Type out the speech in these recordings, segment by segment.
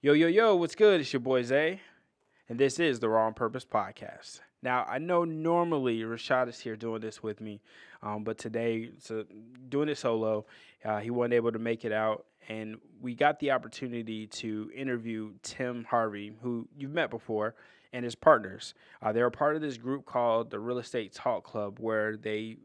Yo, yo, yo, what's good? It's your boy Zay, and this is the Raw on Purpose podcast. Now, I know normally Rashad is here doing this with me, but today, doing it solo, he wasn't able to make it out, and we got the opportunity to interview Tim Harvey, who you've met before, and his partners. They're a part of this group called the Real Estate Talk Club, where they,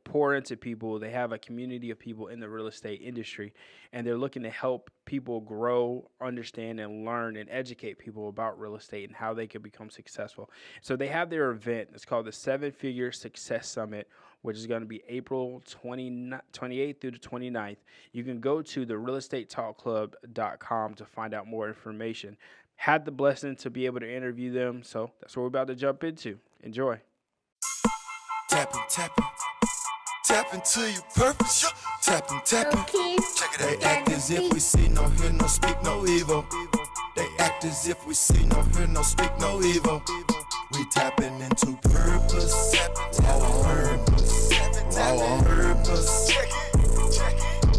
pour into people. They have a community of people in the real estate industry, and they're looking to help people grow, understand, and learn and educate people about real estate and how they can become successful. So they have their event. It's called the Seven Figure Success Summit, which is going to be April 28th through the 29th. You can go to the realestatetalkclub.com to find out more information. Had the blessing to be able to interview them, so that's what we're about to jump into. Enjoy. Tapping, tapping, tap into your purpose. Tapping, tapping. Check it out. They act as if we see, no hear, no speak, no evil. They act as if we see, no hear, no speak, no evil. We tapping into purpose. Raw on purpose. Raw on purpose.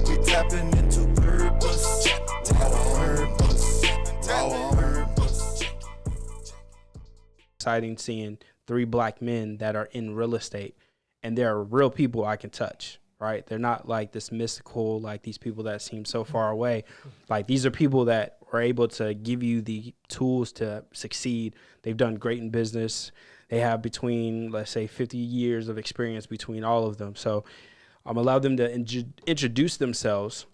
We tapping into purpose. Raw on purpose. Raw on purpose. Exciting seeing three black men that are in real estate, and they're real people I can touch, right? They're not like this mystical, like these people that seem so far away. Like, these are people that are able to give you the tools to succeed. They've done great in business. They have between, let's say, 50 years of experience between all of them. So allow them to introduce themselves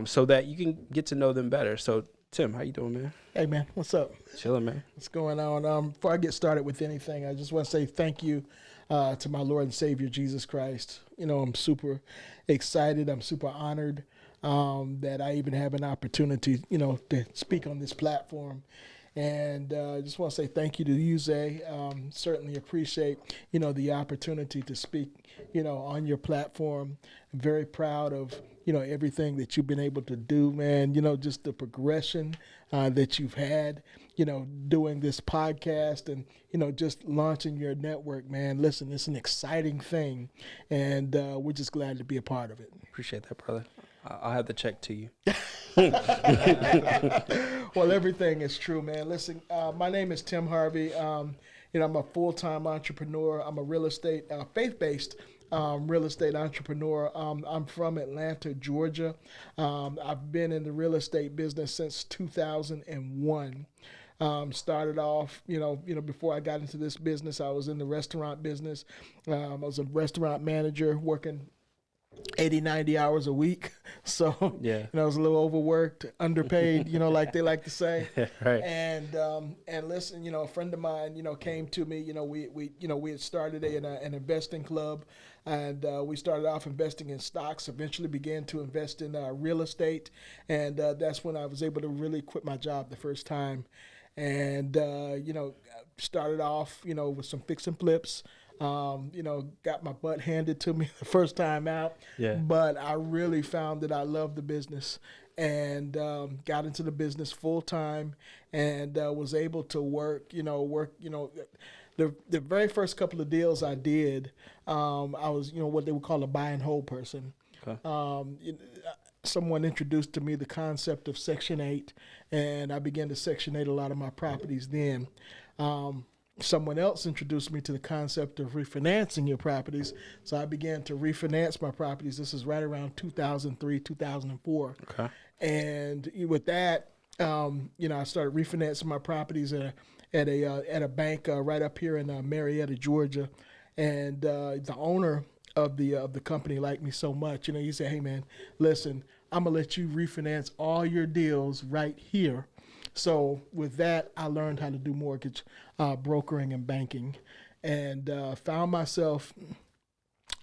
so that you can get to know them better. So, Tim, how you doing, man? Hey, man, what's up? Chilling, man. What's going on? Before I get started with anything, I just want to say thank you to my Lord and Savior, Jesus Christ. I'm super excited. I'm super honored that I even have an opportunity, to speak on this platform. And I just want to say thank you to you, Zay. Certainly appreciate, the opportunity to speak, on your platform. I'm very proud of, everything that you've been able to do, man. Just the progression that you've had, doing this podcast and, just launching your network, man. Listen, it's an exciting thing, and we're just glad to be a part of it. Appreciate that, brother. I'll have the check to you. Well, everything is true, man. Listen, my name is Tim Harvey. I'm a full-time entrepreneur. I'm a real estate, faith-based real estate entrepreneur. I'm from Atlanta, Georgia. I've been in the real estate business since 2001. Started off, before I got into this business, I was in the restaurant business. I was a restaurant manager working 80, 90 hours a week. So, Yeah. I was a little overworked, underpaid, like they like to say. Right. And listen, a friend of mine, came to me, we had started an investing club, and we started off investing in stocks, eventually began to invest in real estate. And that's when I was able to really quit my job the first time. And, started off, with some fix and flips. Got my butt handed to me the first time out. Yeah. But I really found that I loved the business, and got into the business full time, and was able to work. The very first couple of deals I did, I was what they would call a buy and hold person. Okay. Someone introduced to me the concept of Section 8, and I began to Section 8 a lot of my properties then. Someone else introduced me to the concept of refinancing your properties, so I began to refinance my properties. This is right around 2003, 2004. Okay. And with that, I started refinancing my properties at a bank right up here in Marietta, Georgia. And the owner of the company liked me so much. He said, "Hey, man, listen, I'm gonna let you refinance all your deals right here." So with that, I learned how to do mortgage brokering and banking, and found myself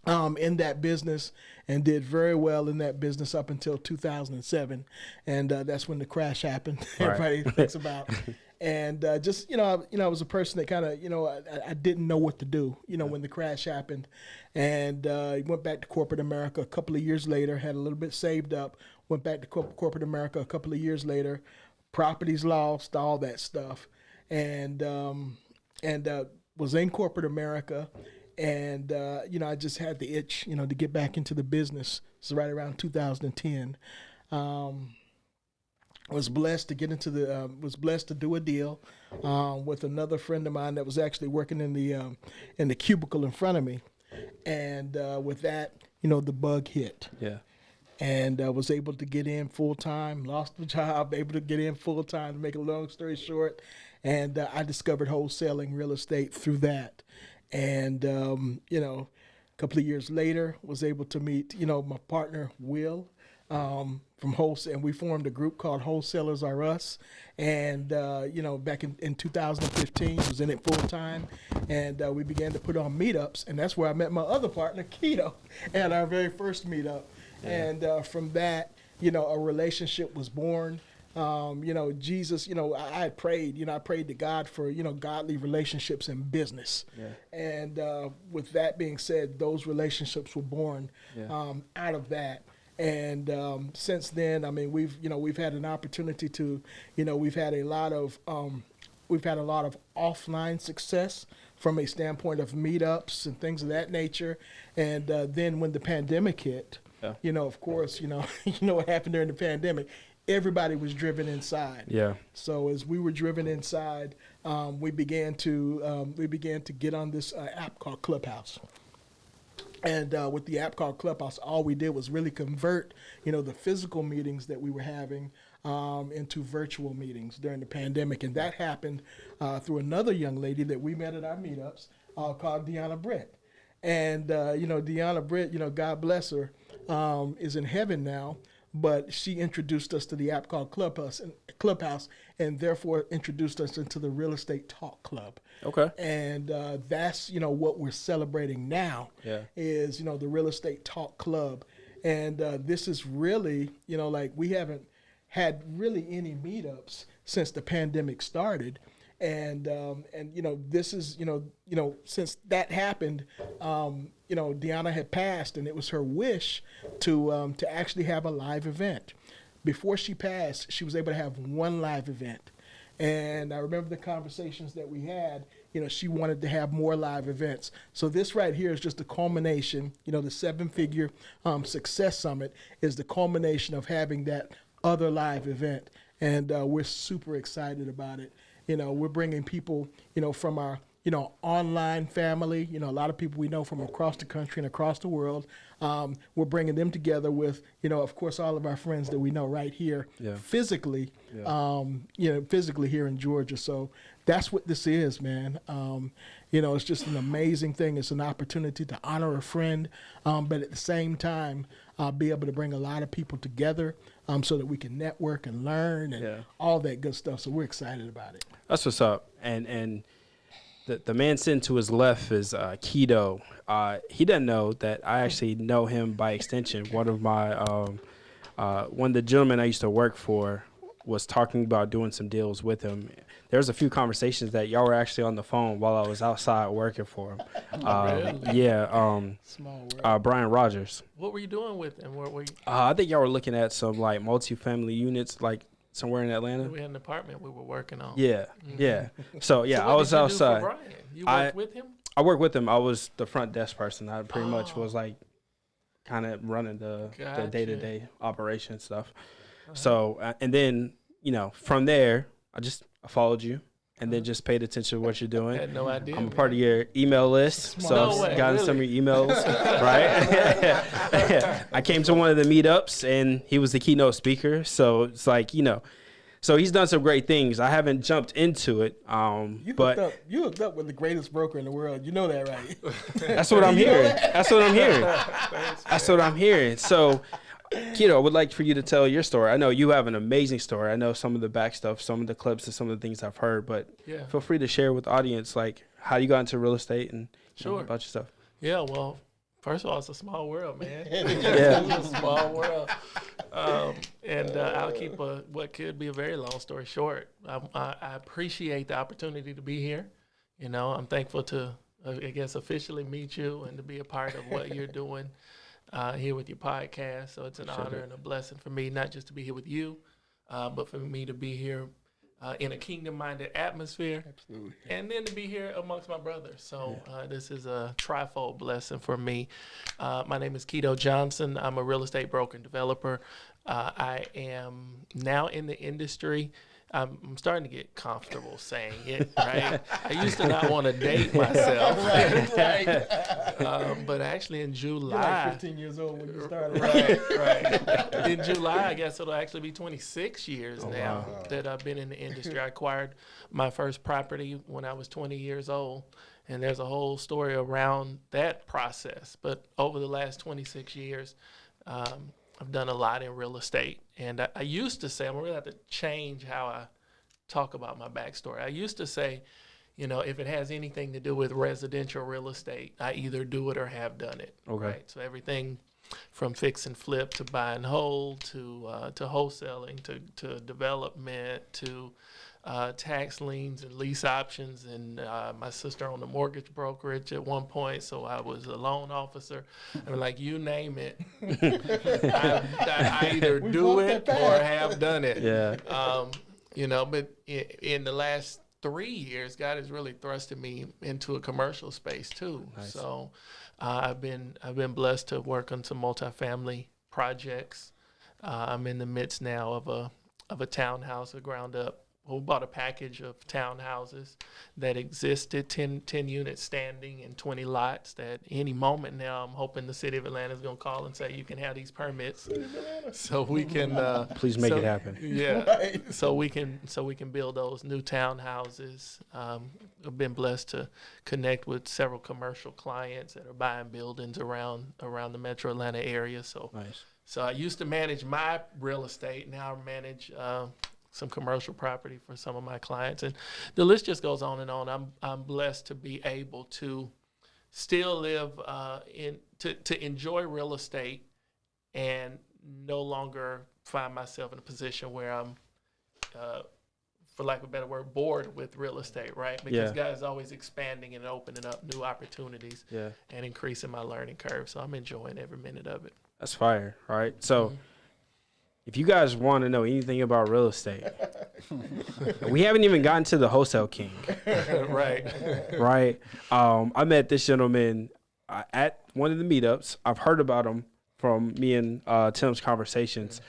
in that business, and did very well in that business up until 2007, and that's when the crash happened. Right. Everybody thinks about. And just I was a person that kind of I didn't know what to do when the crash happened, and went back to corporate America a couple of years later. Had a little bit saved up. Went back to corporate America a couple of years later. Properties lost, all that stuff, and was in corporate America, and I just had the itch to get back into the business. It's right around 2010. was blessed to get into the was blessed to do a deal with another friend of mine that was actually working in the cubicle in front of me, and with that, the bug hit. Yeah. And was able to get in full time. Lost the job, able to get in full time. To make a long story short, and I discovered wholesaling real estate through that, and a couple of years later, was able to meet my partner Will. From wholesale, and we formed a group called Wholesalers Are Us, and back in 2015, was in it full time, and we began to put on meetups, and that's where I met my other partner Kito at our very first meetup, and from that, a relationship was born. Jesus, I prayed, I prayed to God for, godly relationships in business. Yeah. And with that being said, those relationships were born out of that. And since then, I mean, we've had an opportunity to, we've had a lot of offline success from a standpoint of meetups and things of that nature. And then when the pandemic hit, of course, what happened during the pandemic, everybody was driven inside. Yeah. So as we were driven inside, we began to get on this app called Clubhouse. And with the app called Clubhouse, all we did was really convert, the physical meetings that we were having into virtual meetings during the pandemic. And that happened through another young lady that we met at our meetups called Deanna Britt. And, Deanna Britt, God bless her, is in heaven now. But she introduced us to the app called Clubhouse, and therefore introduced us into the Real Estate Talk Club. Okay. And that's, what we're celebrating now is, the Real Estate Talk Club. And this is really, we haven't had really any meetups since the pandemic started. And this is, since that happened, Deanna had passed, and it was her wish to actually have a live event. Before she passed, she was able to have one live event. And I remember the conversations that we had, she wanted to have more live events. So this right here is just the culmination, the 7-figure Success Summit is the culmination of having that other live event. And we're super excited about it. We're bringing people, from our, online family, a lot of people we know from across the country and across the world. We're bringing them together with, of course, all of our friends that we know right here physically, physically here in Georgia. So that's what this is, man. It's just an amazing thing. It's an opportunity to honor a friend, but at the same time, be able to bring a lot of people together so that we can network and learn and all that good stuff. So we're excited about it. That's what's up. And the man sitting to his left is Kito. He doesn't know that I actually know him by extension. One of the gentlemen I used to work for was talking about doing some deals with him. There was a few conversations that y'all were actually on the phone while I was outside working for him. Really? Small world. Brian Rogers. What were you doing with him? Where were you? I think y'all were looking at some like multifamily units, like somewhere in Atlanta. We had an apartment we were working on. Yeah, yeah. So I was outside. Brian? You worked with him? I worked with him. I was the front desk person. I pretty much was like kind of running the day-to-day operation stuff. So and then from there I followed you and then just paid attention to what you're doing. I had no idea. I'm a part of your email list, so I've gotten some of your emails, right? I came to one of the meetups and he was the keynote speaker, so it's like so he's done some great things. I haven't jumped into it, but you hooked up with the greatest broker in the world. You know that, right? That's what I'm hearing. That's what I'm hearing. That's what I'm hearing. So, Kito, I would like for you to tell your story. I know you have an amazing story. I know some of the back stuff, some of the clips, and some of the things I've heard. But feel free to share with the audience, like how you got into real estate and about your stuff. Yeah, well, first of all, it's a small world, man. Yeah, it's a small world. And I'll keep what could be a very long story short. I appreciate the opportunity to be here. I'm thankful to, I guess, officially meet you and to be a part of what you're doing here with your podcast. So it's an honor and a blessing for me, not just to be here with you, but for me to be here in a kingdom-minded atmosphere. Absolutely. And then to be here amongst my brothers. So this is a trifold blessing for me. My name is Kito Johnson. I'm a real estate broker and developer. I am now in the industry. I'm starting to get comfortable saying it, right? I used to not want to date myself. But actually in July. You're like 15 years old when you started. Right. In July, I guess it'll actually be 26 years now that I've been in the industry. I acquired my first property when I was 20 years old. And there's a whole story around that process. But over the last 26 years, I've done a lot in real estate. And I used to say, I'm going to have to change how I talk about my backstory. I used to say, if it has anything to do with residential real estate, I either do it or have done it. Okay. Right? So everything from fix and flip to buy and hold to wholesaling to development to tax liens and lease options, and my sister owned a mortgage brokerage at one point, so I was a loan officer. I mean, like, you name it, I either do it or have done it. Yeah. But in the last 3 years, God has really thrusted me into a commercial space too. Nice. So I've been blessed to work on some multifamily projects. I'm in the midst now of a townhouse, a ground up. We bought a package of townhouses that existed, 10 units standing in 20 lots, that any moment now I'm hoping the city of Atlanta is going to call and say, you can have these permits so we can Please make it happen. Yeah. Right. So we can build those new townhouses. I've been blessed to connect with several commercial clients that are buying buildings around the Metro Atlanta area. So Nice. So I used to manage my real estate. Now I manage some commercial property for some of my clients, and the list just goes on and on. I'm blessed to be able to still live to enjoy real estate and no longer find myself in a position where I'm, for lack of a better word, bored with real estate, right? Because God is always expanding and opening up new opportunities and increasing my learning curve. So I'm enjoying every minute of it. That's fire, right? So if you guys want to know anything about real estate, we haven't even gotten to the wholesale king. Right. I met this gentleman at one of the meetups. I've heard about him from me and Tim's conversations.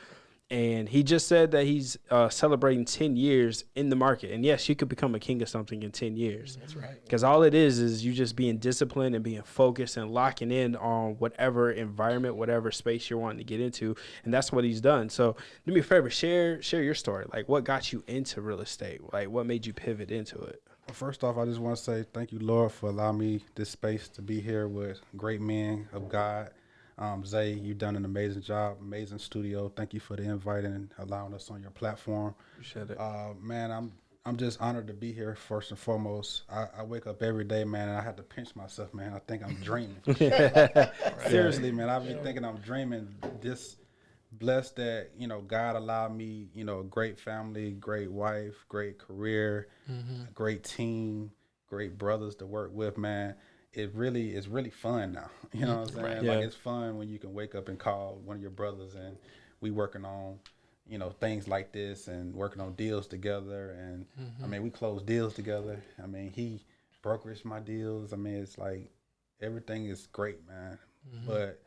And he just said that he's celebrating 10 years in the market. And yes, you could become a king of something in 10 years. That's right. Because all it is you just being disciplined and being focused and locking in on whatever environment, whatever space you're wanting to get into. And that's what he's done. So do me a favor, share your story. Like, what got you into real estate? Like, what made you pivot into it? Well, first off, I just want to say thank you, Lord, for allowing me this space to be here with great men of God. Zay, you've done an amazing job, amazing studio. Thank you for the invite and allowing us on your platform. Appreciate it. Man, I'm just honored to be here, first and foremost. I wake up every day, man, and I have to pinch myself, man. I think I'm dreaming. Seriously, man, I've been thinking I'm dreaming. Just blessed that, God allowed me, a great family, great wife, great career, great team, great brothers to work with, man. It's really fun now. You know what I'm saying? Like, it's fun when you can wake up and call one of your brothers and we working on, things like this and working on deals together. And I mean, we close deals together. I mean, he brokeraged my deals. I mean, it's like everything is great, man. But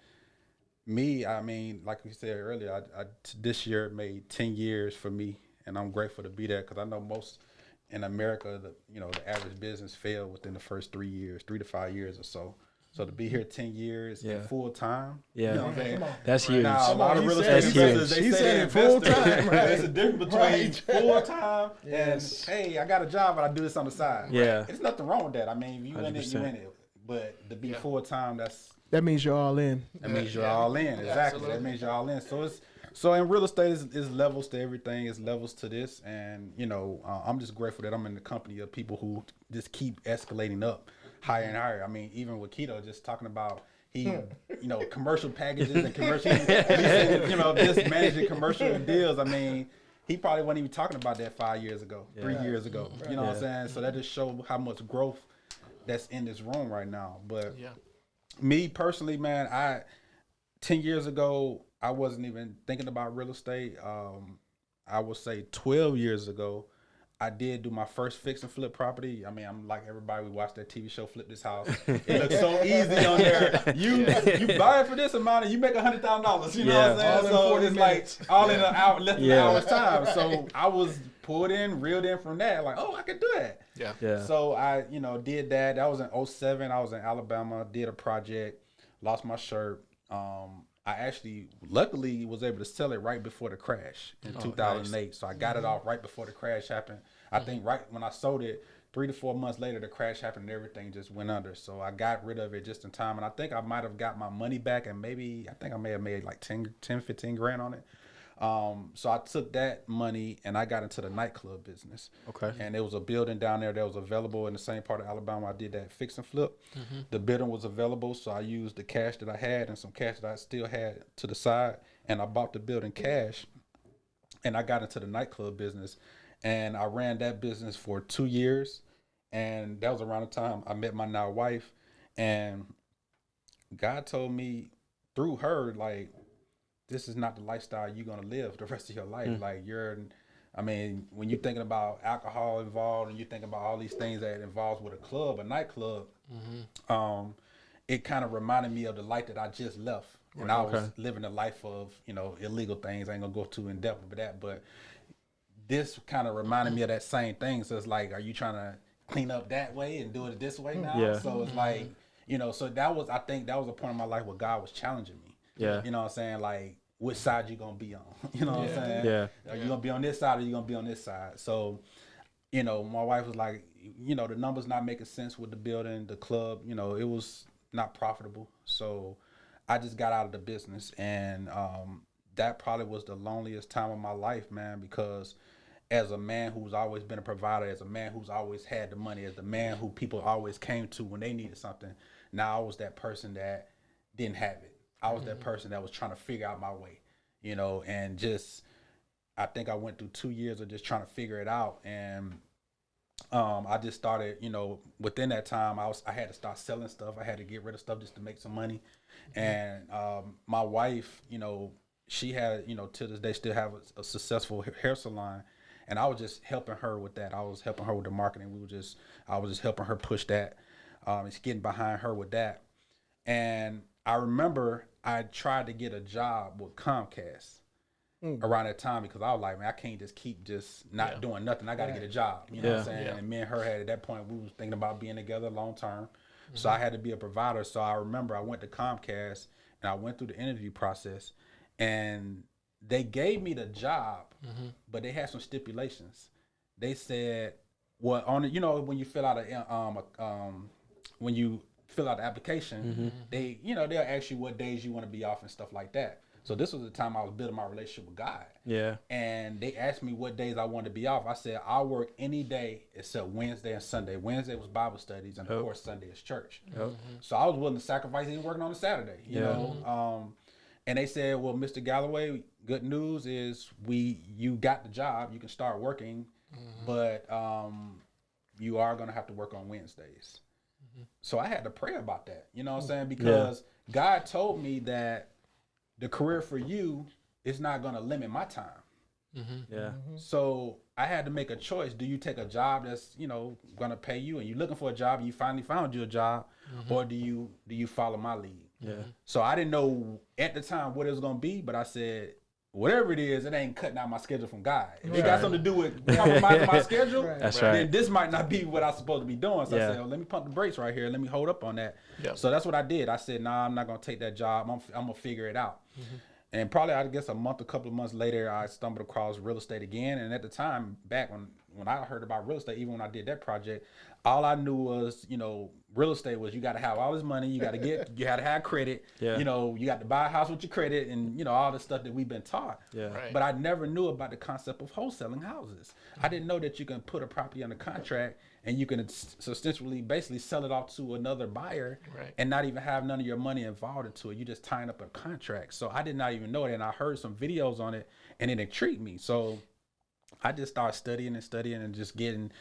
me, I mean, like we said earlier, I this year made 10 years for me, and I'm grateful to be there because I know most in America, the average business failed within the first 3 years, 3 to 5 years or so. So to be here 10 years full time, That's huge. Now, a lot of real estate investors, they say it full time. There's a difference between full time and, hey, I got a job and I do this on the side. Yeah. There's nothing wrong with that. I mean, if you in it, you in it. But to be full time, that means you're all in. That means you're all in. Exactly. That means you're all in. So in real estate, is levels to everything. It's levels to this, and I'm just grateful that I'm in the company of people who just keep escalating up higher and higher. I mean, even with Kito, just talking about commercial packages and commercial, just managing commercial deals. I mean, he probably wasn't even talking about that 5 years ago, 3 years ago. You know what I'm saying? So that just shows how much growth that's in this room right now. But me personally, man, 10 years ago, I wasn't even thinking about real estate. I would say 12 years ago, I did do my first fix and flip property. I mean, I'm like everybody. We watched that TV show, Flip This House. It looks so easy on there. You buy it for this amount and you make $100,000. You know what I'm saying? All in So 40 it's minutes. like all in an hour, less than an hour's time. So I was pulled in, reeled in from that. Like, oh, I could do that. Yeah. So I, did that. That was in 2007. I was in Alabama, did a project, lost my shirt. I actually, luckily, was able to sell it right before the crash in 2008. Nice. So I got it off right before the crash happened. I think right when I sold it, 3 to 4 months later, the crash happened and everything just went under. So I got rid of it just in time. And I think I might have got my money back and I may have made like 10, 15 grand on it. So I took that money and I got into the nightclub business. Okay. And there was a building down there that was available in the same part of Alabama. I did that fix and flip. The building was available, so I used the cash that I had and some cash that I still had to the side, and I bought the building cash. And I got into the nightclub business, and I ran that business for 2 years. And that was around the time I met my now wife, and God told me through her, like, this is not the lifestyle you're going to live the rest of your life. Like when you're thinking about alcohol involved and you're thinking about all these things that it involves with a nightclub, it kind of reminded me of the life that I just left. And I was living a life of, illegal things. I ain't going to go too in depth with that, but this kind of reminded me of that same thing. So it's like, are you trying to clean up that way and do it this way now? Yeah. So it's like, so I think that was a point in my life where God was challenging me. Yeah. You know what I'm saying? Like, which side you gonna be on? You know what I'm saying? Yeah. Are you gonna be on this side or you gonna be on this side? So, my wife was like, the numbers not making sense with the building, the club, it was not profitable. So I just got out of the business, and that probably was the loneliest time of my life, man, because as a man who's always been a provider, as a man who's always had the money, as the man who people always came to when they needed something, now I was that person that didn't have it. I was that person that was trying to figure out my way, and just, I think I went through 2 years of just trying to figure it out. And I just started, within that time, I had to start selling stuff. I had to get rid of stuff just to make some money. And my wife, she had, to this day still have a successful hair salon. And I was just helping her with that. I was helping her with the marketing. I was just helping her push that. It's getting behind her with that. And I remember I tried to get a job with Comcast around that time, because I was like, man, I can't just keep not doing nothing. I got to get a job. You know what I'm saying? Yeah. And me and her at that point, we was thinking about being together long term. So I had to be a provider. So I remember I went to Comcast and I went through the interview process, and they gave me the job, but they had some stipulations. They said, well, on it, when you fill out the application, they, they'll ask you what days you want to be off and stuff like that. So this was the time I was building my relationship with God. Yeah. And they asked me what days I wanted to be off. I said, I'll work any day except Wednesday and Sunday. Wednesday was Bible studies, and of course Sunday is church. So I was willing to sacrifice even working on a Saturday, you know. And they said, well, Mr. Galloway, good news is you got the job. You can start working, but you are going to have to work on Wednesdays. So I had to pray about that, you know what I'm saying? Because God told me that the career for you is not going to limit my time. So I had to make a choice. Do you take a job that's, going to pay you, and you're looking for a job and you finally found you a job, or do you follow my lead? So I didn't know at the time what it was going to be, but I said, whatever it is, it ain't cutting out my schedule from God. If it got something to do with compromising my schedule, then this might not be what I'm supposed to be doing. So I said, let me pump the brakes right here. Let me hold up on that. So that's what I did. I said, nah, I'm not going to take that job. I'm going to figure it out. And probably, I guess, a couple of months later, I stumbled across real estate again. And at the time, back when I heard about real estate, even when I did that project, all I knew was, real estate was, you got to have all this money, you got to have credit, you got to buy a house with your credit, and, all the stuff that we've been taught. But I never knew about the concept of wholesaling houses. I didn't know that you can put a property under contract and you can essentially basically sell it off to another buyer and not even have none of your money involved into it. You just tying up a contract. So I did not even know it, and I heard some videos on it, and it intrigued me. So I just started studying and just getting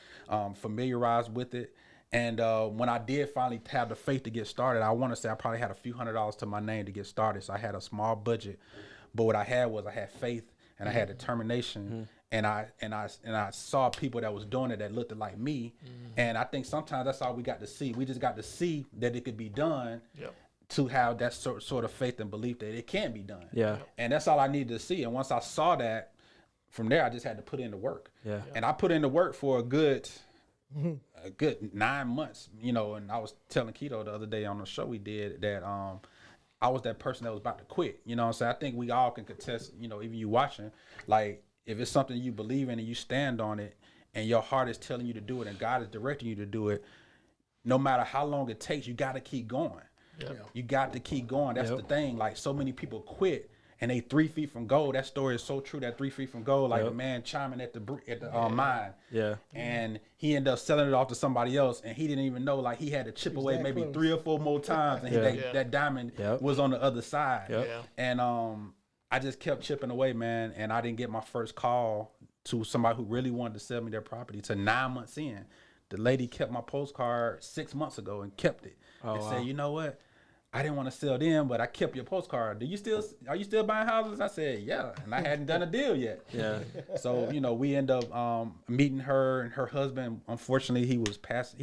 familiarized with it. And when I did finally have the faith to get started, I want to say I probably had a few $100s to my name to get started. So I had a small budget, but what I had was I had faith and I had determination. and I saw people that was doing it that looked like me, and I think sometimes that's all we got to see. We just got to see that it could be done. Yep. To have that sort of faith and belief that it can be done. Yeah. And that's all I needed to see. And once I saw that, from there I just had to put in the work. Yeah. And I put in the work for a good 9 months, you know, and I was telling Kito the other day on the show we did that I was that person that was about to quit. You know what I'm saying? I think we all can contest, you know, even you watching, like if it's something you believe in and you stand on it and your heart is telling you to do it and God is directing you to do it, no matter how long it takes, you got to keep going. Yep. You got to keep going. That's the thing. Like so many people quit and they 3 feet from goal. That story is so true. That 3 feet from goal, like the man chiming at the mine. Yeah. And he ended up selling it off to somebody else, and he didn't even know. Like he had to chip away maybe close. 3 or 4 more times, and that diamond was on the other side. Yep. Yeah. And I just kept chipping away, man. And I didn't get my first call to somebody who really wanted to sell me their property till 9 months in. The lady kept my postcard 6 months ago and kept it. Said, you know what? I didn't want to sell them, but I kept your postcard. Are you still buying houses? I said, yeah. And I hadn't done a deal yet. Yeah. So, you know, we end up meeting her and her husband. Unfortunately, he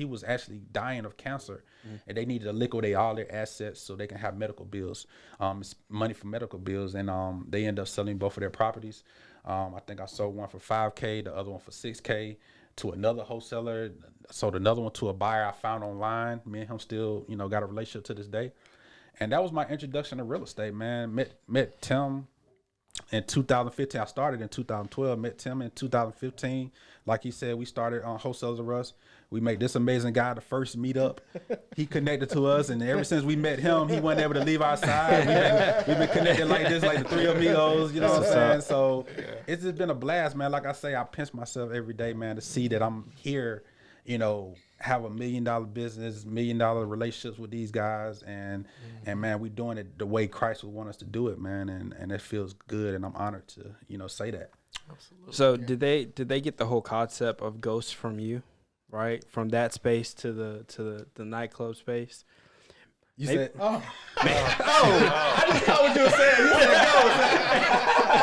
was actually dying of cancer, and they needed to liquidate all their assets so they can have medical bills. It's money for medical bills, and they end up selling both of their properties. I think I sold one for $5K, the other one for $6K. To another wholesaler, sold another one to a buyer I found online. Me and him still, you know, got a relationship to this day. And that was my introduction to real estate, man. Met Tim in 2015. I started in 2012. Met Tim in 2015. Like he said, we started on Wholesalers of Us. We made this amazing guy the first meetup. He connected to us, and ever since we met him, he wasn't able to leave our side. We've been connected like this, like the three amigos, you know what I'm saying? So it's just been a blast, man. Like I say, I pinch myself every day, man, to see that I'm here, you know, have $1 million business, $1 million relationships with these guys, and man, we doing it the way Christ would want us to do it, man, and it feels good, and I'm honored to, you know, say that. Absolutely. So did they get the whole concept of ghosts from you, right? From that space to the nightclub space? You said, Oh, I just know what you were saying. You said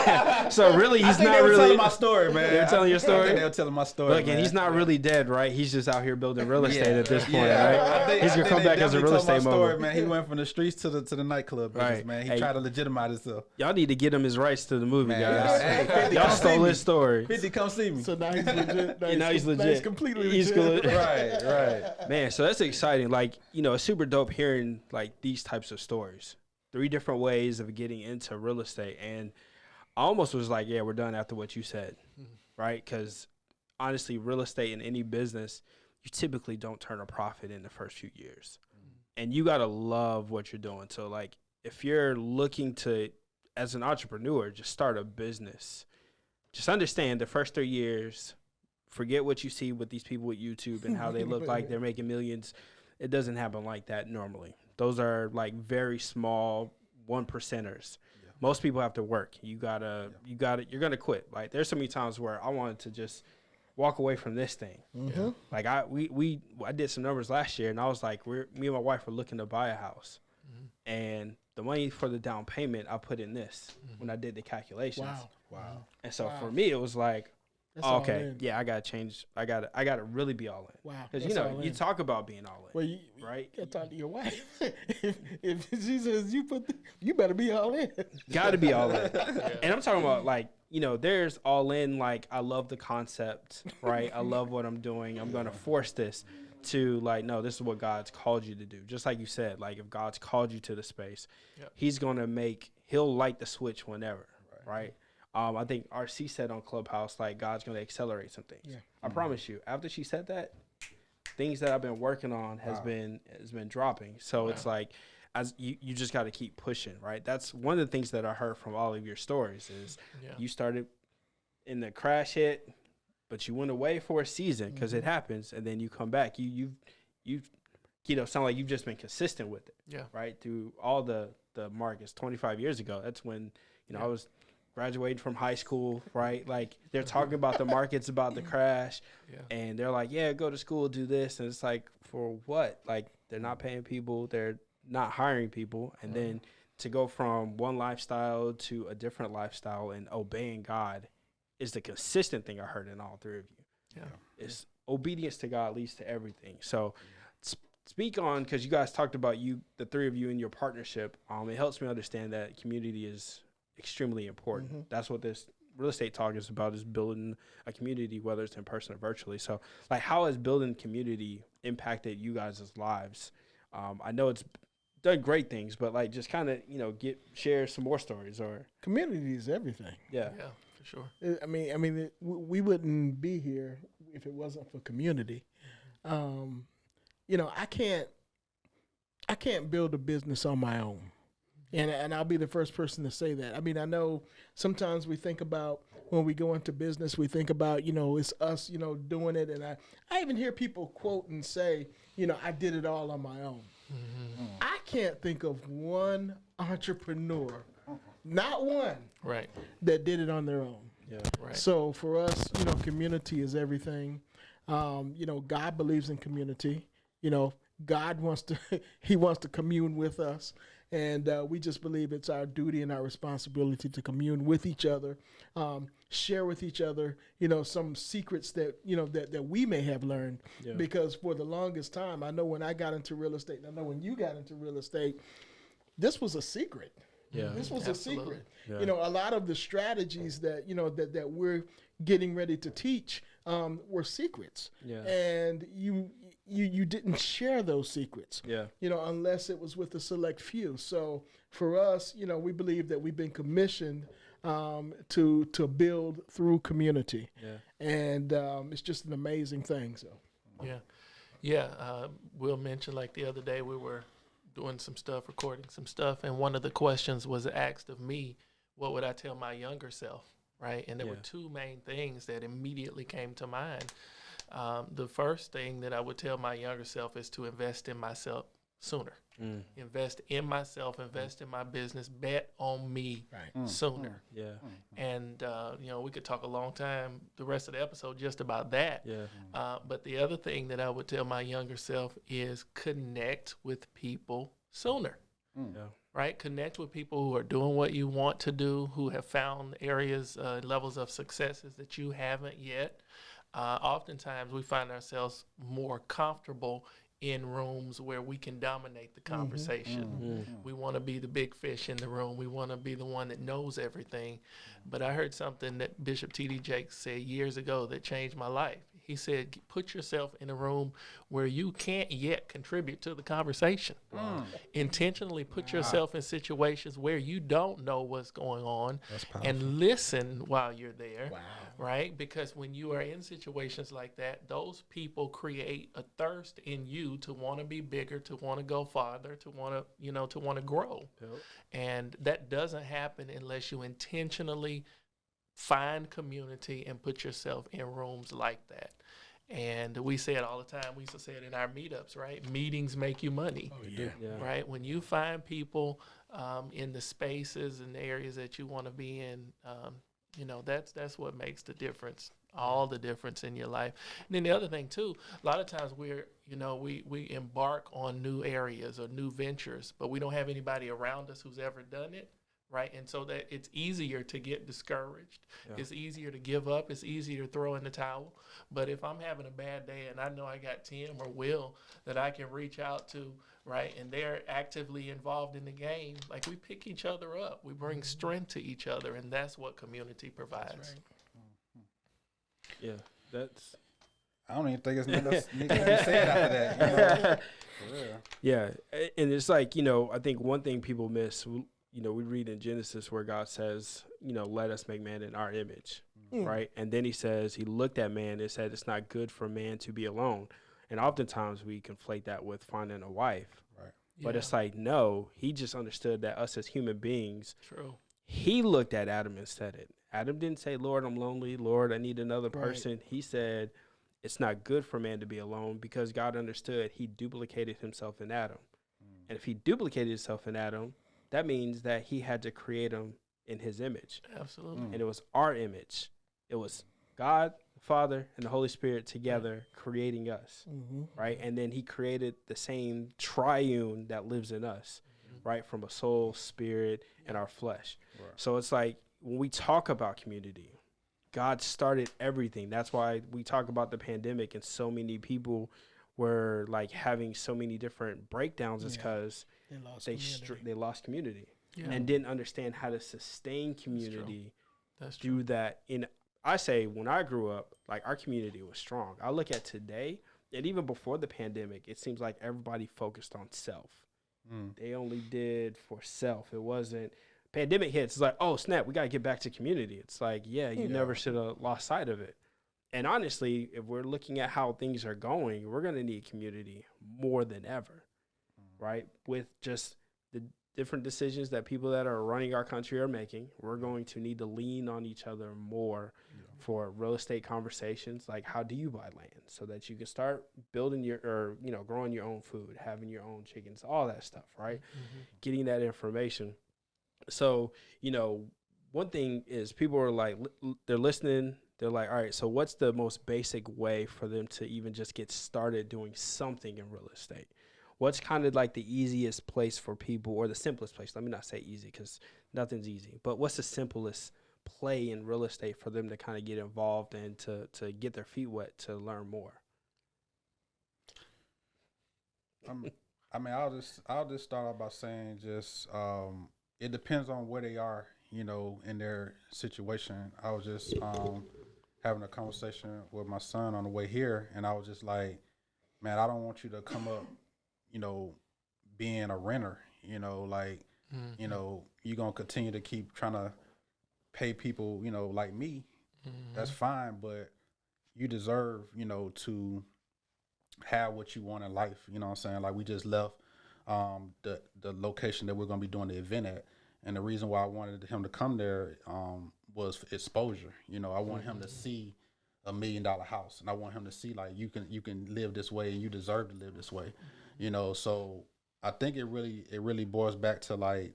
go. So really, he's not they were really telling my story, man. They're telling your story? I think they were telling my story. Look, and man. he's not really dead, right? He's just out here building real estate at this point, I right? think- He's I gonna think come they back as a definitely real told my estate story, mogul. man. He went from the streets to the nightclub business, Right. man. He Hey. tried to legitimize himself. Y'all need to get him his rights to the movie, Man, guys. hey, 50, Y'all come see stole me. his story. 50, come see me. so now he's legit. Now he's legit. He's completely He's legit. good. right. Man, so that's exciting. Like, you know, it's super dope hearing like these types of stories. 3 different ways of getting into real estate. And I almost was like, yeah, we're done after what you said, right? Because honestly, real estate in any business, you typically don't turn a profit in the first few years. And you got to love what you're doing. So like, if you're looking to, as an entrepreneur, just start a business, just understand the first 3 years, forget what you see with these people with YouTube and how they look like they're making millions. It doesn't happen like that normally. Those are like very small 1%ers. Yeah. Most people have to work. You're going to quit. Like there's so many times where I wanted to just walk away from this thing. Mm-hmm. Like I did some numbers last year and I was like, me and my wife were looking to buy a house. And the money for the down payment, I put in this when I did the calculations. Wow. And so for me, it was like, That's all okay, in. yeah, I got to change. I got to really be all in. Wow. Because, That's you all know, you in. talk about being all in, Well, you right? gotta talk to your wife. if she says you better be all in. Got to be all in. And I'm talking about, like, you know, there's all in, like, I love the concept, right? I love what I'm doing. I'm going to force this to, like, no, this is what God's called you to do. Just like you said, like, if God's called you to the space, he's going to he'll light the switch whenever, right? I think RC said on Clubhouse, like, God's going to accelerate some things. Yeah. I promise you, after she said that, things that I've been working on has been dropping. So it's like, as you just got to keep pushing, right? That's one of the things that I heard from all of your stories is you started in the crash hit, but you went away for a season because it happens, and then you come back. You sound like you've just been consistent with it, right? Through all the markets. 25 years ago, that's when I was graduating from high school, right? Like they're talking about the markets about the crash, and they're like, yeah, go to school, do this, and it's like, for what? Like they're not paying people, they're not hiring people, and then to go from one lifestyle to a different lifestyle and obeying God is the consistent thing I heard in all three of you. Yeah. It's obedience to God leads to everything. So speak on, because you guys talked about the three of you in your partnership. It helps me understand that community is extremely important. Mm-hmm. That's what this real estate talk is about, is building a community, whether it's in person or virtually. So like, how has building community impacted you guys' lives? I know it's done great things, but like, just kind of, share some more stories. Or Community is everything. Yeah, for sure. We wouldn't be here if it wasn't for community. I can't build a business on my own. And I'll be the first person to say that. I mean, I know sometimes we think about, when we go into business, we think about, it's us, doing it. And I even hear people quote and say, I did it all on my own. Mm-hmm. I can't think of one entrepreneur, not one, right, that did it on their own. yeah, right. So for us, community is everything. God believes in community. God wants to commune with us. And we just believe it's our duty and our responsibility to commune with each other, share with each other, some secrets that, that we may have learned. Yeah. Because for the longest time, I know when I got into real estate, and I know when you got into real estate, this was a secret. Yeah. This was Absolutely. a secret. Yeah. A lot of the strategies that, that we're getting ready to teach were secrets. Yeah. And you didn't share those secrets. Yeah. Unless it was with a select few. So for us, we believe that we've been commissioned to build through community. Yeah. And it's just an amazing thing. So Yeah. Will mentioned, like, the other day we were doing some stuff, recording some stuff, and one of the questions was asked of me, what would I tell my younger self, right? And there were two main things that immediately came to mind. The first thing that I would tell my younger self is to invest in myself sooner. Invest in myself, invest in my business, bet on me sooner. Yeah. And, we could talk a long time, the rest of the episode, just about that. Yeah. But the other thing that I would tell my younger self is connect with people sooner. Yeah. Right? Connect with people who are doing what you want to do, who have found areas, levels of successes that you haven't yet. Oftentimes we find ourselves more comfortable in rooms where we can dominate the conversation. We want to be the big fish in the room. We want to be the one that knows everything. But I heard something that Bishop T.D. Jakes said years ago that changed my life. He said, put yourself in a room where you can't yet contribute to the conversation. Intentionally put yourself in situations where you don't know what's going on and listen while you're there, right? Because when you are in situations like that, those people create a thirst in you to want to be bigger, to want to go farther, to want to, to want to grow. Yep. And that doesn't happen unless you intentionally find community and put yourself in rooms like that. And we say it all the time. We used to say it in our meetups, right? Meetings make you money, Yeah. right? When you find people in the spaces and the areas that you want to be in, that's what makes the difference, all the difference in your life. And then the other thing too, a lot of times we embark on new areas or new ventures, but we don't have anybody around us who's ever done it. Right. And so that it's easier to get discouraged. Yeah. It's easier to give up. It's easier to throw in the towel. But if I'm having a bad day and I know I got Tim or Will that I can reach out to, right, and they're actively involved in the game, like, we pick each other up. We bring strength to each other, and that's what community provides. That's right. Yeah. That's. I don't even think it's nothing else needs to be said after that. For real. Yeah. And it's like, I think one thing people miss, we read in Genesis where God says, let us make man in our image, right? And then he says, he looked at man and said, it's not good for man to be alone. And oftentimes we conflate that with finding a wife. Right. But it's like, no, he just understood that us as human beings, True. He looked at Adam and said it. Adam didn't say, Lord, I'm lonely. Lord, I need another person. Right. He said, it's not good for man to be alone, because God understood he duplicated himself in Adam. And if he duplicated himself in Adam, that means that he had to create him in his image. Absolutely. And it was our image. It was God, the Father, and the Holy Spirit together creating us, right? And then he created the same triune that lives in us, right? From a soul, spirit, and our flesh. Right. So it's like, when we talk about community, God started everything. That's why we talk about the pandemic and so many people were like having so many different breakdowns is because they lost community and didn't understand how to sustain community through that. I say when I grew up, like our community was strong. I look at today and even before the pandemic, it seems like everybody focused on self. They only did for self. It wasn't pandemic hits. It's like, oh snap, we got to get back to community. It's like, yeah, you never should have lost sight of it. And honestly, if we're looking at how things are going, we're going to need community more than ever, right? With just the different decisions that people that are running our country are making, we're going to need to lean on each other more for real estate conversations. Like, how do you buy land so that you can start building growing your own food, having your own chickens, all that stuff, right? Getting that information. So, one thing is people are like, they're listening. They're like, all right, so what's the most basic way for them to even just get started doing something in real estate? What's kind of like the easiest place for people, or the simplest place? Let me not say easy because nothing's easy, but what's the simplest play in real estate for them to kind of get involved and to get their feet wet to learn more? I'll just start out by saying it depends on where they are, in their situation. I was just having a conversation with my son on the way here, and I was just like, man, I don't want you to come up, being a renter, you're going to continue to keep trying to pay people, like me. That's fine, but you deserve, to have what you want in life. You know what I'm saying? Like, we just left the location that we're going to be doing the event at. And the reason why I wanted him to come there was exposure. I want him to see $1 million house, and I want him to see like you can live this way and you deserve to live this way. So I think it really boils back to like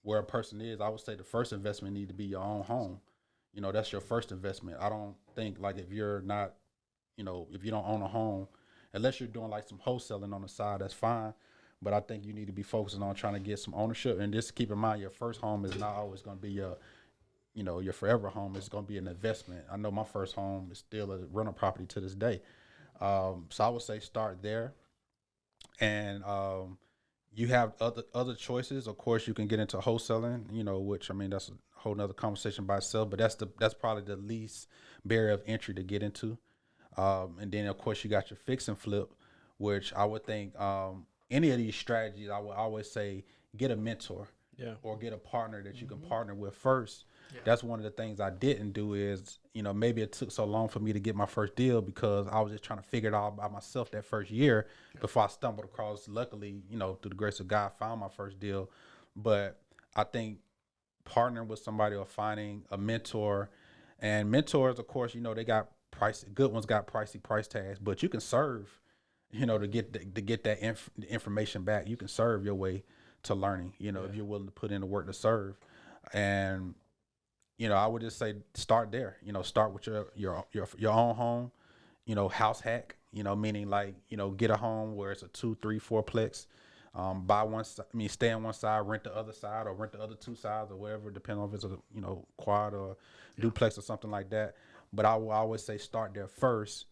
where a person is. I would say the first investment need to be your own home. That's your first investment. I don't think like if you're not, if you don't own a home, unless you're doing like some wholesaling on the side, that's fine. But I think you need to be focusing on trying to get some ownership. And just keep in mind, your first home is not always going to be your forever home. It's going to be an investment. I know my first home is still a rental property to this day. So I would say start there. And you have other choices. Of course, you can get into wholesaling, which, that's a whole nother conversation by itself. But that's probably the least barrier of entry to get into. And then, of course, you got your fix and flip, which I would think any of these strategies, I would always say get a mentor or get a partner that you can partner with first. That's one of the things I didn't do is, maybe it took so long for me to get my first deal because I was just trying to figure it out by myself that first year before I stumbled across, luckily, through the grace of God, found my first deal. But I think partnering with somebody or finding a mentor, and mentors, of course, they got good ones got pricey price tags, but you can serve, to get that information back. You can serve your way to learning, if you're willing to put in the work to serve. And I would just say start there. Start with your own home. House hack. Meaning like get a home where it's a 2, 3, 4-plex. Buy one. Stay on one side, rent the other side, or rent the other 2 sides, or whatever, depending on if it's a quad or duplex or something like that. But I will always say start there first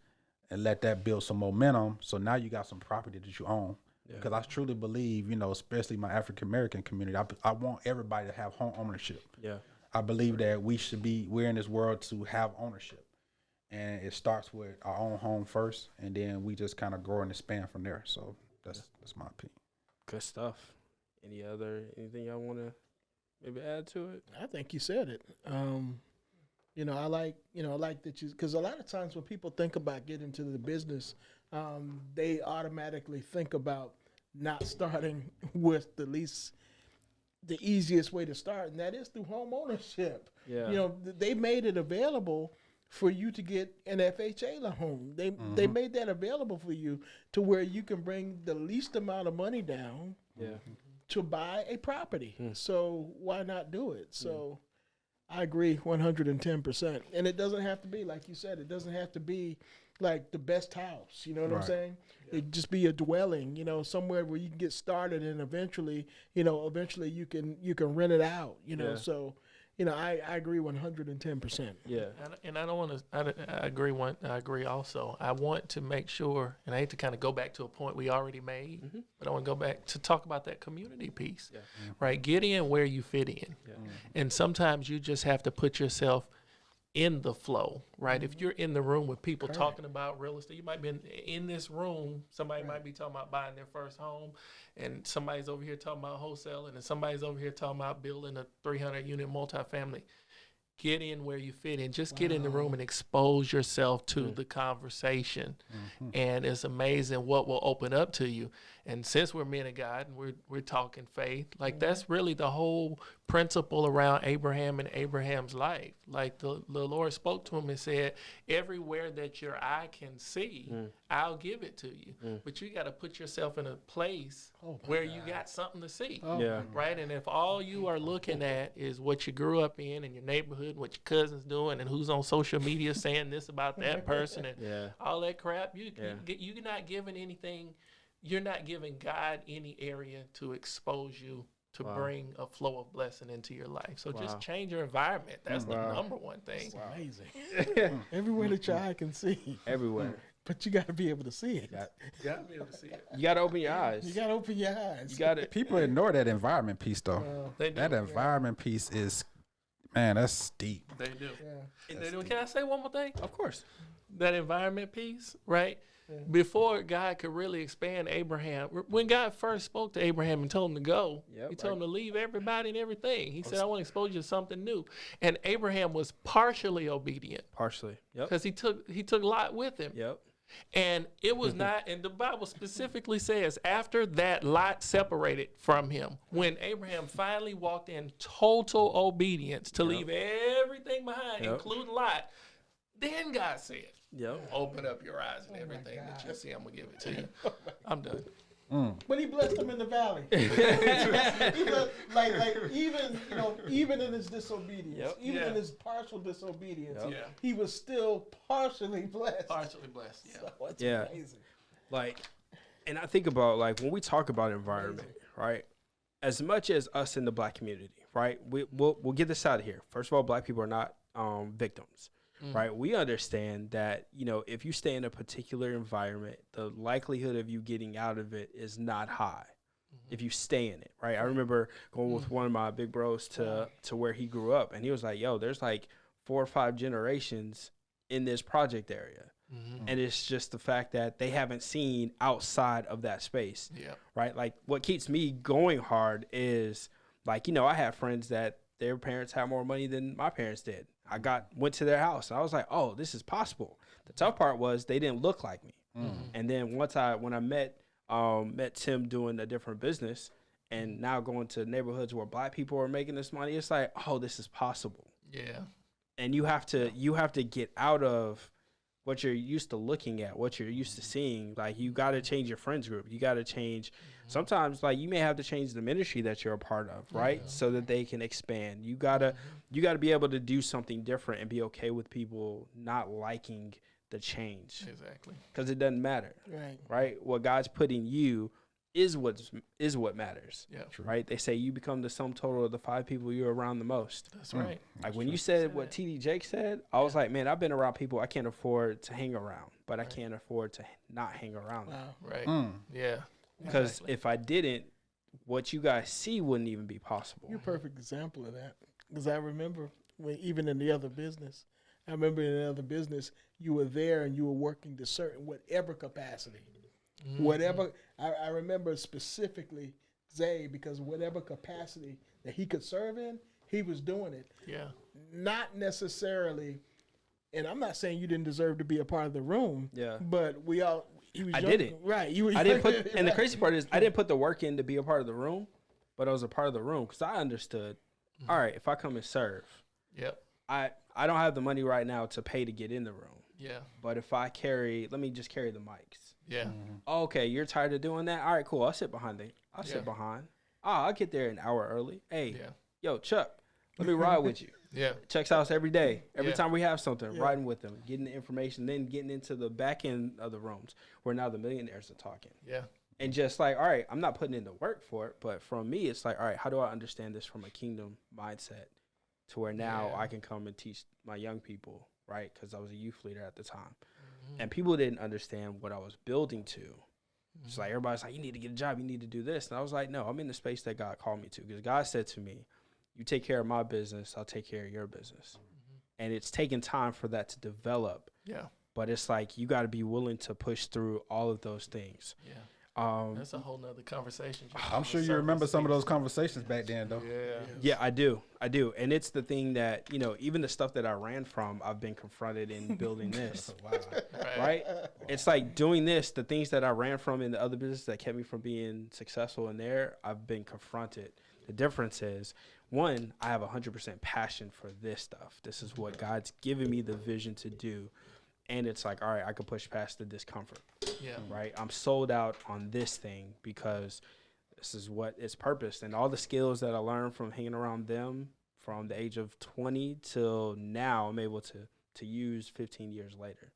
and let that build some momentum. So now you got some property that you own. Because I truly believe, especially my African American community, I want everybody to have home ownership. I believe that we're in this world to have ownership. And it starts with our own home first, and then we just kind of grow and expand from there. So that's my opinion. Good stuff. Anything y'all want to maybe add to it? I think you said it. I like that because a lot of times when people think about getting into the business, they automatically think about not starting with the easiest way to start, and that is through home ownership. They made it available for you to get an FHA loan. They made that available for you to where you can bring the least amount of money down to buy a property. So why not do it? So I agree 110%. And it doesn't have to be, like you said, it doesn't have to be like the best house. You know what I'm saying? It just be a dwelling, somewhere where you can get started, and eventually you can rent it out, So, I agree 110%. Yeah. And I don't want to. I agree. I agree also. I want to make sure, and I hate to kind of go back to a point we already made, but I want to go back to talk about that community piece, right? Get in where you fit in, and sometimes you just have to put yourself in the flow, right? If you're in the room with people talking about real estate, you might be in this room. Somebody might be talking about buying their first home, and somebody's over here talking about wholesaling, and somebody's over here talking about building a 300-unit multifamily. Get in where you fit in. Just get in the room and expose yourself to the conversation. And it's amazing what will open up to you. And since we're men of God and we're talking faith, like that's really the whole principle around Abraham and Abraham's life. Like the Lord spoke to him and said, everywhere that your eye can see, I'll give it to you. But you got to put yourself in a place where you got something to see. Right? And if all you are looking at is what you grew up in and your neighborhood, what your cousin's doing, and who's on social media saying this about that person and all that crap, you're not giving anything. You're not giving God any area to expose you to bring a flow of blessing into your life. So just change your environment. That's the number one thing. Amazing. Everywhere that your eye can see. Everywhere. But you got to be able to see it. You got to be able to see it. You got to open your eyes. You got to open your eyes. You got to. People ignore that environment piece, though. That environment piece is, man, that's deep. They do. And they do. Can I say one more thing? Of course. That environment piece, right? Before God could really expand Abraham, when God first spoke to Abraham and told him to go, he told him to leave everybody and everything. He said, I want to expose you to something new. And Abraham was partially obedient. Partially. Yep. Because he took Lot with him. Yep. And it was not, and the Bible specifically says, after that, Lot separated from him. When Abraham finally walked in total obedience to leave everything behind, including Lot, then God said, open up your eyes and everything that you see, I'm going to give it to you. I'm done. But he blessed him in the valley. He blessed, even in his disobedience, even in his partial disobedience, he was still partially blessed. Partially blessed, So it's amazing. Like, and I think about, like, when we talk about environment, right? As much as us in the black community, right? We'll get this out of here. First of all, black people are not victims. Right, we understand that, if you stay in a particular environment, the likelihood of you getting out of it is not high if you stay in it, right? I remember going with one of my big bros to where he grew up, and he was like, yo, there's like 4 or 5 generations in this project area. And it's just the fact that they haven't seen outside of that space, right? Like, what keeps me going hard is, like, I have friends that their parents had more money than my parents did. I went to their house, and I was like, oh, this is possible. The tough part was they didn't look like me. And then when I met Tim doing a different business, and now going to neighborhoods where black people are making this money, it's like, oh, this is possible. Yeah. And you have to get out of what you're used to looking at, what you're used to seeing. Like, you got to change your friends group. You got to change. Sometimes, like, you may have to change the ministry that you're a part of, right? So that they can expand. You gotta be able to do something different and be okay with people not liking the change. Exactly. Because it doesn't matter. Right. What God's put in you is what matters. Yeah. Right. They say you become the sum total of the 5 people you're around the most. That's right. Like, when you said what TD Jake said, I was like, man, I've been around people I can't afford to hang around, but I can't afford to not hang around them. Right. Yeah. Because if I didn't, what you guys see wouldn't even be possible. You're a perfect example of that. Because I remember even in the other business, you were there and you were working to certain whatever capacity. Whatever, I remember specifically Zay, because whatever capacity that he could serve in, he was doing it. Yeah. Not necessarily, and I'm not saying you didn't deserve to be a part of the room. Yeah. But I did it. Right. I didn't put, and the crazy part is I didn't put the work in to be a part of the room, but I was a part of the room because I understood, all right, if I come and serve, I don't have the money right now to pay to get in the room. Yeah. But if I let me just carry the mics. Yeah. Oh, okay, you're tired of doing that? All right, cool. I'll sit behind. Sit behind. I'll get there an hour early. Hey, yo, Chuck, let me ride with you. Chuck's house every day. Every time we have something, riding with them, getting the information, then getting into the back end of the rooms where now the millionaires are talking. Yeah. And just like, all right, I'm not putting in the work for it, but from me, it's like, all right, how do I understand this from a kingdom mindset? to where now I can come and teach my young people, right? Because I was a youth leader at the time. And people didn't understand what I was building to. It's like everybody's like, you need to get a job, you need to do this. And I was like, no, I'm in the space that God called me to. Because God said to me, you take care of my business, I'll take care of your business. And it's taken time for that to develop. Yeah. But it's like you got to be willing to push through all of those things. Yeah. That's a whole nother conversation. I'm sure you remember some of those conversations back then, though. Yeah, I do. And it's the thing that, even the stuff that I ran from, I've been confronted in building this. Wow. Right? It's like doing this, the things that I ran from in the other business that kept me from being successful in there, I've been confronted. The difference is, one, I have 100% passion for this stuff. This is what God's given me the vision to do. And it's like, all right, I can push past the discomfort. Yeah. Right? I'm sold out on this thing because this is what its purpose. And all the skills that I learned from hanging around them from the age of 20 till now, I'm able to use 15 years later.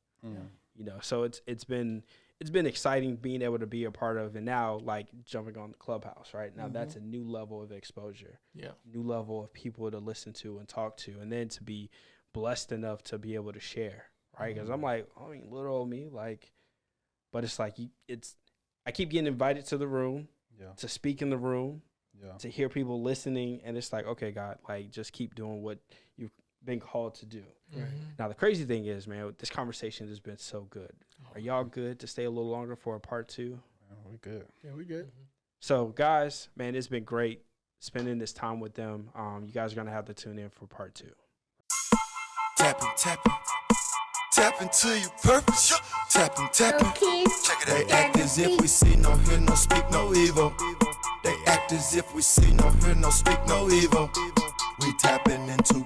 So it's been exciting being able to be a part of, and now like jumping on the Clubhouse, right? Now that's a new level of exposure. Yeah. New level of people to listen to and talk to, and then to be blessed enough to be able to share. Right, because I'm like, little old me, but it's like I keep getting invited to the room, to speak in the room, to hear people listening, and it's like, okay, God, like just keep doing what you've been called to do. Right. Now the crazy thing is, man, this conversation has been so good. Are y'all good to stay a little longer for a part 2? We good. Yeah, we good. So guys, man, it's been great spending this time with them. You guys are gonna have to tune in for part 2. Tapping, tapping. Tap into your purpose, tapping, tapping. Check it out. They act as if we see, no hear, no speak, no evil. They act as if we see, no hear, no speak, no evil. We tapping into